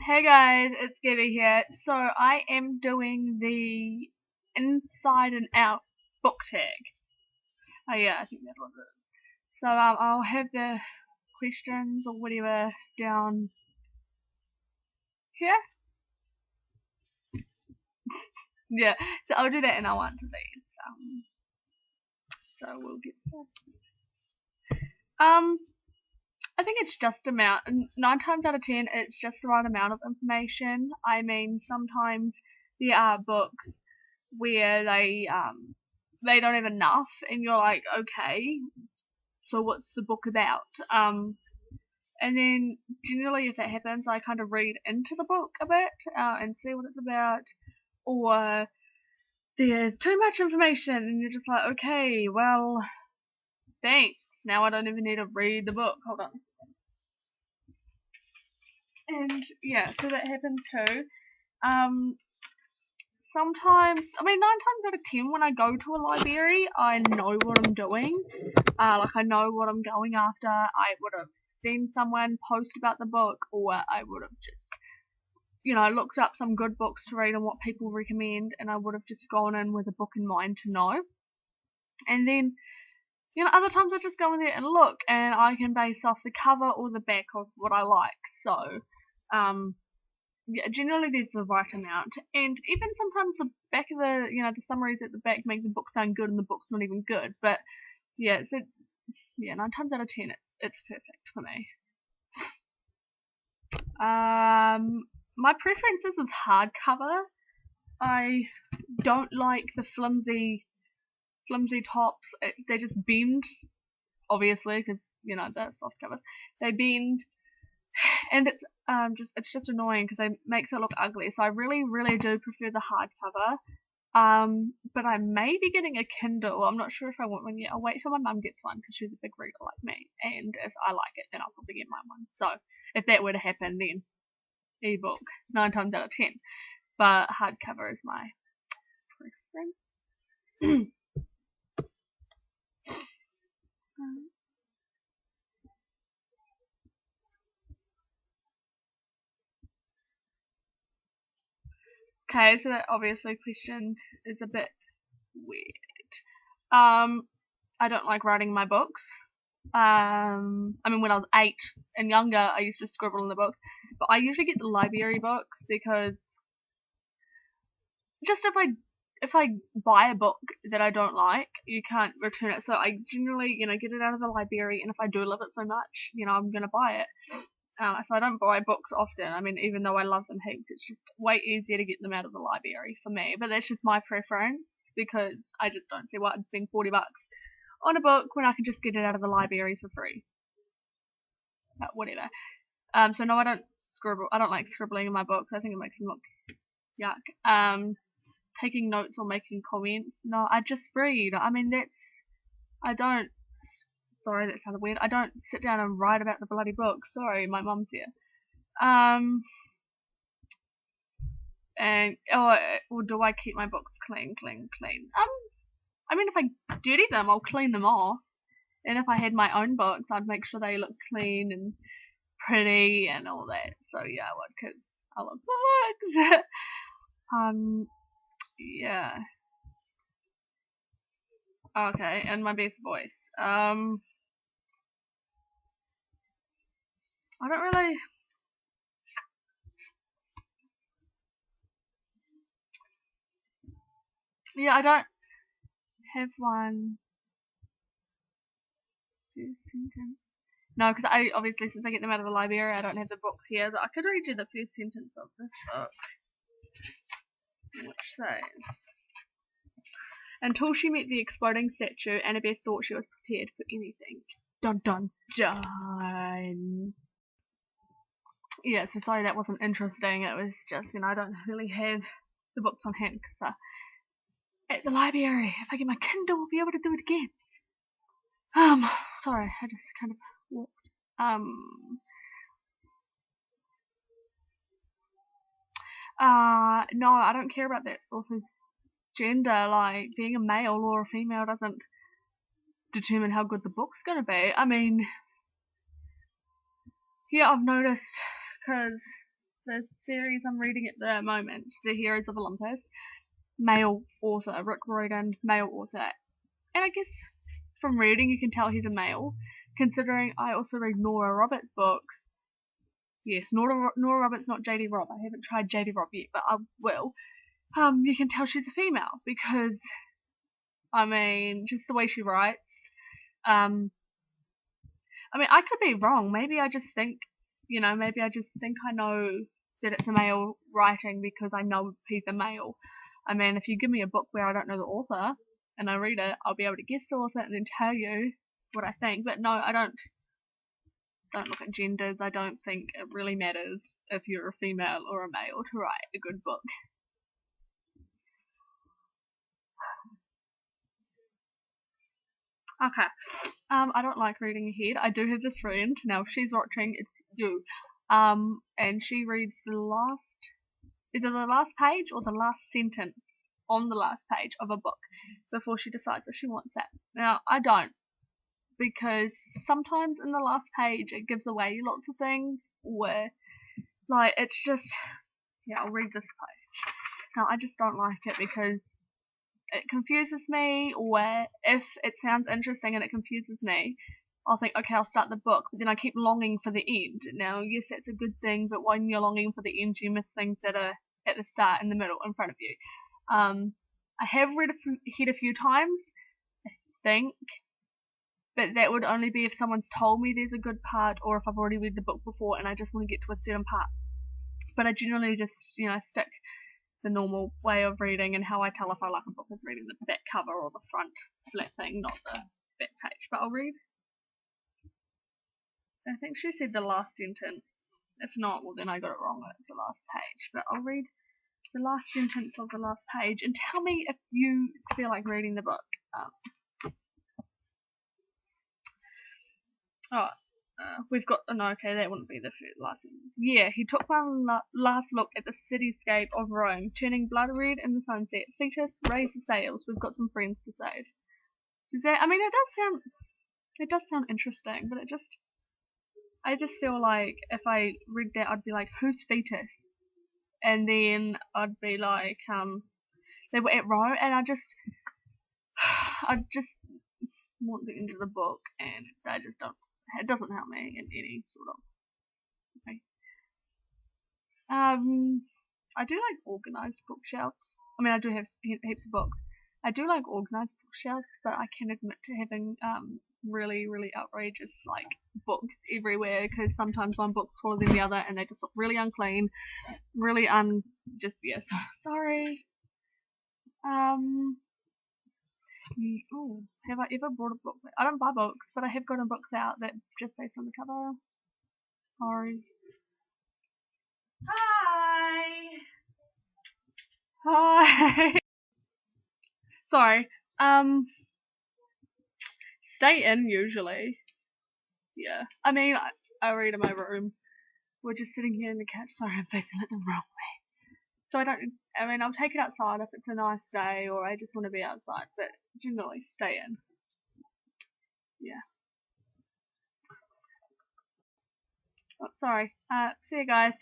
Hey guys, it's Gabby here. So I am doing the Inside and Out book tag. Oh yeah, I think that was it. So I'll have the questions or whatever down here. Yeah, so I'll do that in our one to these. So we'll get started. I think it's just amount. 9 times out of 10, it's just the right amount of information. I mean, sometimes there are books where they don't have enough, and you're like, okay, so what's the book about? And then generally, if that happens, I kind of read into the book a bit and see what it's about, or there's too much information, and you're just like, okay, well, thanks. Now I don't even need to read the book. Hold on. And yeah, so that happens too. Sometimes, I mean, 9 times out of 10, when I go to a library, I know what I'm doing. Like, I know what I'm going after. I would have seen someone post about the book, or I would have just, looked up some good books to read and what people recommend, and I would have just gone in with a book in mind to know. And then, other times I just go in there and look, and I can base off the cover or the back of what I like. So, yeah, generally there's the right amount, and even sometimes the back of the summaries at the back make the book sound good and the book's not even good. But yeah, so 9 times out of 10, it's perfect for me. My preferences is hardcover. I don't like the flimsy tops. They just bend, obviously, because they're soft covers. They bend. And it's just annoying because it makes it look ugly. So I really do prefer the hardcover. But I may be getting a Kindle. I'm not sure if I want one yet. I'll wait till my mum gets one because she's a big reader like me. And if I like it, then I'll probably get my one. So if that were to happen, then ebook 9 times out of 10. But hardcover is my preference. Okay, so that obviously question is a bit weird. I don't like writing my books. I mean, when I was 8 and younger, I used to scribble in the books, but I usually get the library books because just if I buy a book that I don't like, you can't return it. So I generally, get it out of the library, and if I do love it so much, I'm gonna buy it. So I don't buy books often. I mean, even though I love them heaps, it's just way easier to get them out of the library for me. But that's just my preference because I just don't see why I'd spend $40 on a book when I can just get it out of the library for free. But whatever. So no, I don't scribble. I don't like scribbling in my books. I think it makes them look yuck. Taking notes or making comments. No, I just read. I mean, I don't. Sorry, that sounded weird. I don't sit down and write about the bloody book. Sorry, my mum's here. Or do I keep my books clean? I mean, if I dirty them, I'll clean them off. And if I had my own books, I'd make sure they look clean and pretty and all that. So yeah, I would, because I love books. Yeah. Okay, and my best voice. I don't really. Yeah, I don't have one. First sentence. No, because I obviously, since I get them out of the library, I don't have the books here. But I could read you the first sentence of this book, which says, "Until she met the exploding statue, Annabeth thought she was prepared for anything." Dun dun dun. Yeah, so sorry that wasn't interesting. It was just, I don't really have the books on hand because at the library. If I get my Kindle, I'll be able to do it again. Sorry, I just kind of walked. No, I don't care about that author's gender. Like, being a male or a female doesn't determine how good the book's gonna be. I mean, yeah, I've noticed, because the series I'm reading at the moment, The Heroes of Olympus, male author, Rick Riordan, male author. And I guess from reading you can tell he's a male, considering I also read Nora Roberts books. Yes, Nora Roberts, not JD Robb. I haven't tried JD Robb yet, but I will. You can tell she's a female because, I mean, just the way she writes. I mean, I could be wrong. Maybe I just think, maybe I just think I know that it's a male writing because I know he's a male. I mean, if you give me a book where I don't know the author and I read it, I'll be able to guess the author and then tell you what I think. But no, I don't look at genders. I don't think it really matters if you're a female or a male to write a good book. Okay. I don't like reading ahead. I do have this friend. Now, if she's watching, it's you. And she reads either the last page or the last sentence on the last page of a book before she decides if she wants it. Now, I don't. Because sometimes in the last page it gives away lots of things where, like, it's just, yeah, I'll read this page. Now, I just don't like it because it confuses me, or if it sounds interesting and it confuses me, I'll think, okay, I'll start the book, but then I keep longing for the end. Now, yes, that's a good thing, but when you're longing for the end, you miss things that are at the start, in the middle, in front of you. I have read ahead a few times, I think, but that would only be if someone's told me there's a good part, or if I've already read the book before and I just want to get to a certain part. But I generally just, stick the normal way of reading, and how I tell if I like a book is reading the back cover or the front flat thing, not the back page. But I'll read. I think she said the last sentence. If not, well then I got it wrong and it's the last page. But I'll read the last sentence of the last page and tell me if you feel like reading the book. We've got, no, okay, that wouldn't be the last sentence. Yeah, he took one last look at the cityscape of Rome, turning blood red in the sunset. Fetus, raise the sails, we've got some friends to save. Is that, I mean, it does sound interesting, but I just feel like if I read that, I'd be like, who's Fetus? And then I'd be like, they were at Rome, and I just want the end of the book, and it doesn't help me in any sort of way. I do like organised bookshelves. I mean, I do have heaps of books. I do like organised bookshelves, but I can admit to having really, really outrageous like books everywhere, because sometimes one book's taller than the other and they just look really unclean, really sorry. Have I ever bought a book? I don't buy books, but I have gotten books out that just based on the cover. Sorry. Hi. Sorry. Stay in usually. Yeah. I mean, I read in my room. We're just sitting here on the couch. Sorry, I'm facing it the wrong way. So I'll take it outside if it's a nice day or I just want to be outside, but generally stay in. Yeah. Oh, sorry. See you guys.